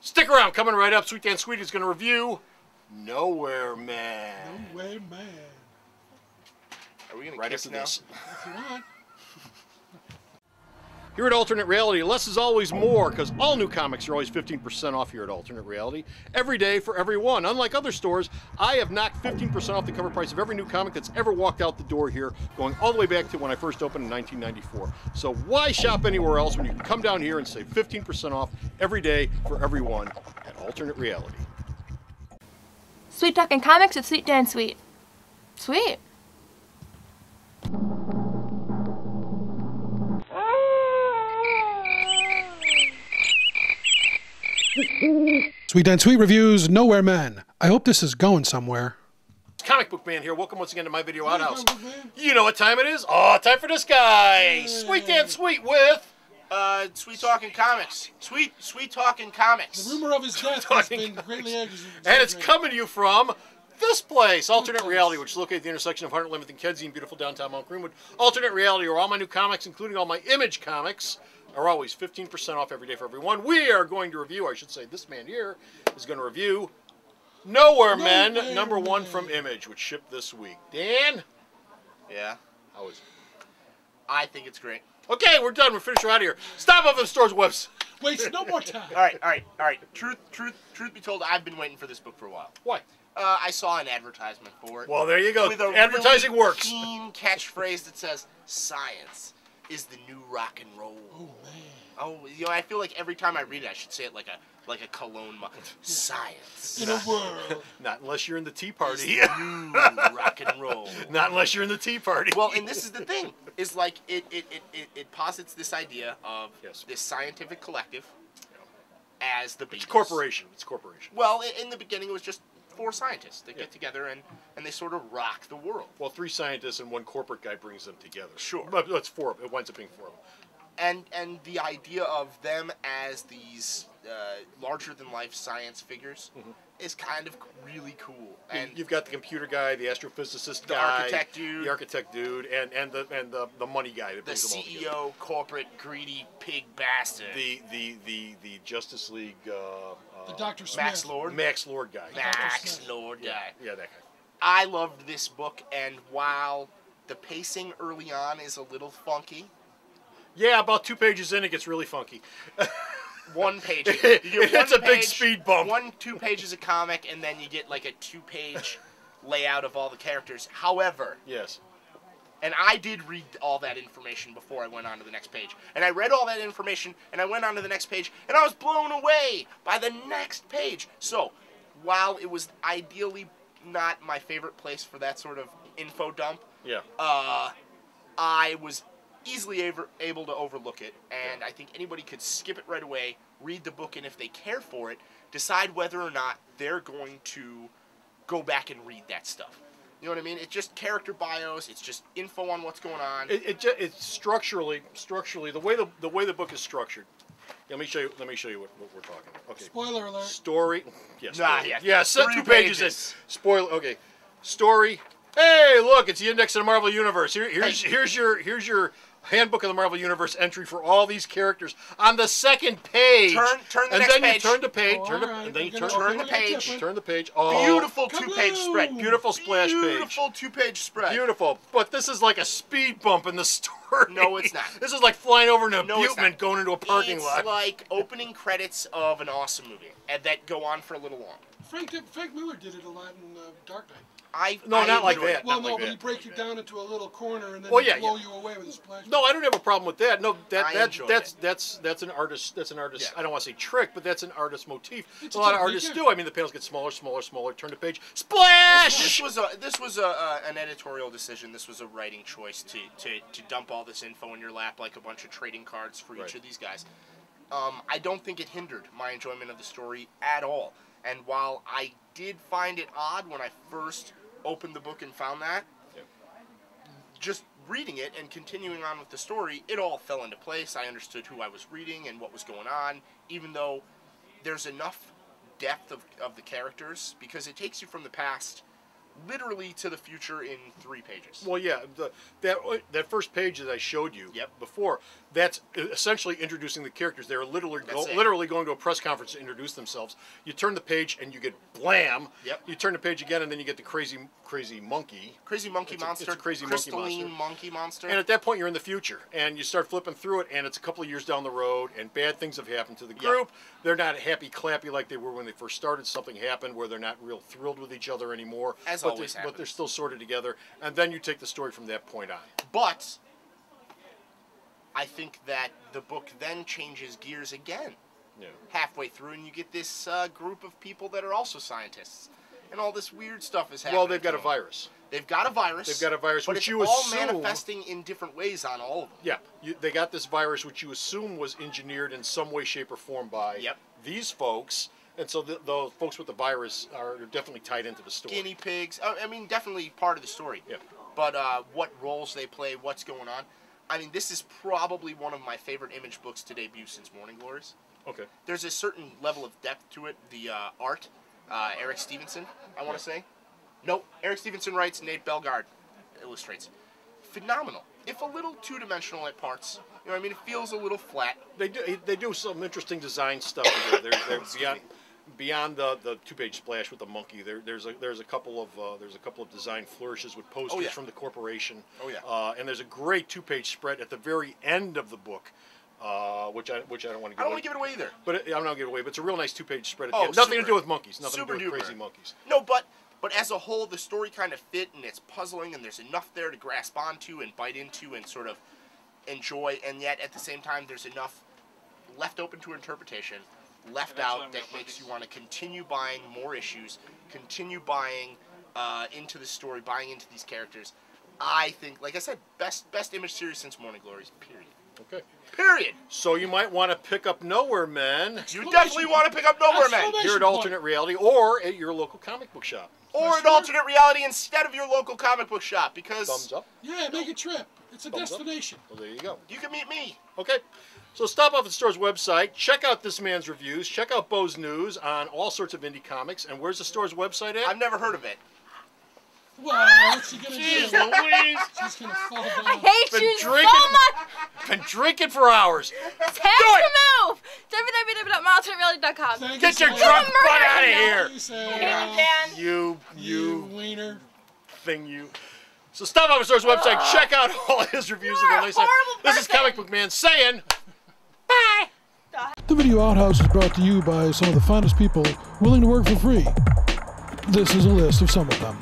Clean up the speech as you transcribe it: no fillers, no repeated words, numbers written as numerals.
Stick around, coming right up, Sweet Dan Sweet is going to review Nowhere Man. Nowhere Man. Are we going to right kiss after now? this. If you want. Here at Alternate Reality, less is always more, because all new comics are always 15% off here at Alternate Reality. Every day for everyone. Unlike other stores, I have knocked 15% off the cover price of every new comic that's ever walked out the door here, going all the way back to when I first opened in 1994. So why shop anywhere else when you can come down here and save 15% off every day for everyone at Alternate Reality? Sweet Talking Comics with Sweet Dan Sweet. Sweet. Sweet Dan Sweet reviews Nowhere Man. I hope this is going somewhere. Comic Book Man here. Welcome once again to my video outhouse. You know what time it is? Oh, time for this guy. Sweet Dan Sweet with... Sweet Talking Comics. Sweet Talking Comics. The rumor of his death has been greatly exaggerated. And it's coming to you from this place, Alternate Reality, which is located at the intersection of 111th and Kedzie in beautiful downtown Mount Greenwood. Alternate Reality, where all my new comics, including all my Image comics, are always 15% off every day for everyone. We are going to review, I should say, this man here is going to review Nowhere Men, #1 from Image, which shipped this week. Dan? Yeah? How is it? I think it's great. Okay, we're done. We're finished. We're out of here. Stop off at the store's website. Waste no more time. All right. Truth be told, I've been waiting for this book for a while. Why? I saw an advertisement for it. Well, there you go. With a Advertising really works. keen catchphrase that says, "Science is the new rock and roll." Oh man. Oh, you know, I feel like every time I read it, I should say it like a cologne. Science. In a world. Not unless you're in the Tea Party. New rock and roll. Not unless you're in the Tea Party. Well, and this is the thing, is like it posits this idea of this scientific collective as the Beatles. It's corporation. It's corporation. Well, in the beginning, it was just 4 scientists that get together and they sort of rock the world. Well, 3 scientists and 1 corporate guy brings them together. Sure. But it's 4. It winds up being 4 of them. And the idea of them as these larger-than-life science figures is kind of really cool. And you've got the computer guy, the astrophysicist the guy, architect dude, and the money guy that brings them all together. The CEO, corporate, greedy pig bastard. The Justice League. The Dr. Smith. Max Lord. Max Lord guy. Max Lord guy. Yeah, that guy. I loved this book, and while the pacing early on is a little funky. Yeah, about 2 pages in, it gets really funky. 1 page. It's a big speed bump. 2 pages of comic, and then you get like a 2-page layout of all the characters. However, yes, and I did read all that information before I went on to the next page. And I read all that information, and I went on to the next page, and I was blown away by the next page. So, while it was ideally not my favorite place for that sort of info dump, I was easily able to overlook it, and I think anybody could skip it right away, read the book, and if they care for it, decide whether or not they're going to go back and read that stuff. You know what I mean? It's just character bios. It's just info on what's going on. It's structurally the way the book is structured. Let me show you what we're talking about. Okay. Spoiler alert. Story. Yes. Yeah. 2 pages in. Spoiler. Okay. Story. Hey, look! It's the index of the Marvel Universe. Here's your Handbook of the Marvel Universe entry for all these characters on the 2nd page. Turn the next page. And then you turn the page. Turn the page. Oh, beautiful 2-page spread. Beautiful splash page. Beautiful 2-page spread. Beautiful. But this is like a speed bump in the story. No, it's not. This is like flying over an abutment going into a parking lot. It's like opening credits of an awesome movie and that go on for a little long. Frank Miller did it a lot in Dark Knight. Not like that. Well, no, but he breaks you down into a little corner and then blow you away with a splash. No, I don't have a problem with that. No, that's an artist. Yeah. I don't want to say trick, but that's an artist motif. A lot of artists do. I mean, the panels get smaller. Turn the page. Splash. This was an editorial decision. This was a writing choice to dump all this info in your lap like a bunch of trading cards for each of these guys. I don't think it hindered my enjoyment of the story at all. And while I did find it odd when I first opened the book and found that, just reading it and continuing on with the story, it all fell into place. I understood who I was reading and what was going on, even though there's enough depth of the characters, because it takes you from the past literally to the future in 3 pages. Well, yeah, that first page that I showed you before, That's essentially introducing the characters. They're literally going to a press conference to introduce themselves. You turn the page and you get blam. Yep. You turn the page again and then you get the crazy monkey. Crazy monkey monster. It's a crazy crystalline monkey monster. And at that point, you're in the future, and you start flipping through it, and it's a couple of years down the road, and bad things have happened to the group. Yep. They're not happy clappy like they were when they first started. Something happened where they're not real thrilled with each other anymore. As always happens. But they're still sort of together, and then you take the story from that point on. But I think that the book then changes gears again. Yeah. Halfway through, and you get this group of people that are also scientists, and all this weird stuff is happening. Well, they've got a virus. They've got a virus. They've got a virus, but which it's you all assume manifesting in different ways on all of them. Yeah, they got this virus, which you assume was engineered in some way, shape, or form by these folks, and so the folks with the virus are definitely tied into the story. Guinea pigs. I mean, definitely part of the story. Yeah. But what roles they play, what's going on. I mean, this is probably one of my favorite Image books to debut since Morning Glories. Okay. There's a certain level of depth to it. The art, Eric Stevenson, I want to say. No, Eric Stevenson writes, Nate Bellegarde illustrates. Phenomenal. If a little two-dimensional at parts. You know what I mean? It feels a little flat. They do some interesting design stuff in there. They're beyond the two-page splash with the monkey. There's a couple of design flourishes with posters from the corporation. Oh yeah. And there's a great two-page spread at the very end of the book. Which I don't want to give away. I don't want to give it away either. But I'm not going to give it away. But it's a real nice two-page spread. Oh, nothing to do with monkeys. Nothing super to do with duper. crazy monkeys. No, but as a whole, the story kind of fit, and it's puzzling, and there's enough there to grasp onto and bite into and sort of enjoy, and yet at the same time, there's enough left open to interpretation, left out that makes you want to continue buying more issues, continue buying into the story, buying into these characters. I think, like I said, best Image series since Morning Glories, period. Okay. Period. So you might want to pick up Nowhere Men. You definitely want to pick up Nowhere Men. Here at Alternate Reality or at your local comic book shop. Or at Alternate Reality instead of your local comic book shop, because... Thumbs up. Yeah, make a trip. It's a Thumbs destination. Well, there you go. You can meet me. Okay. So stop off at the store's website, check out this man's reviews, check out Bo's news on all sorts of indie comics, and where's the store's website at? I've never heard of it. Well, what's she gonna Jeez do? Louise! She's gonna fall down. I hate Been you drinking- so much! Been drinking for hours. It's time to move! www.maltreatreality.com. Thank Get you, your Sarah. drunk butt out of here. Thank you, Sarah. Dan. You wiener. thing you. So stop off at the store's website, check out all his reviews. You're and a nice time. horrible This is person. Comic Book Man saying, bye! The Video Outhouse is brought to you by some of the finest people willing to work for free. This is a list of some of them.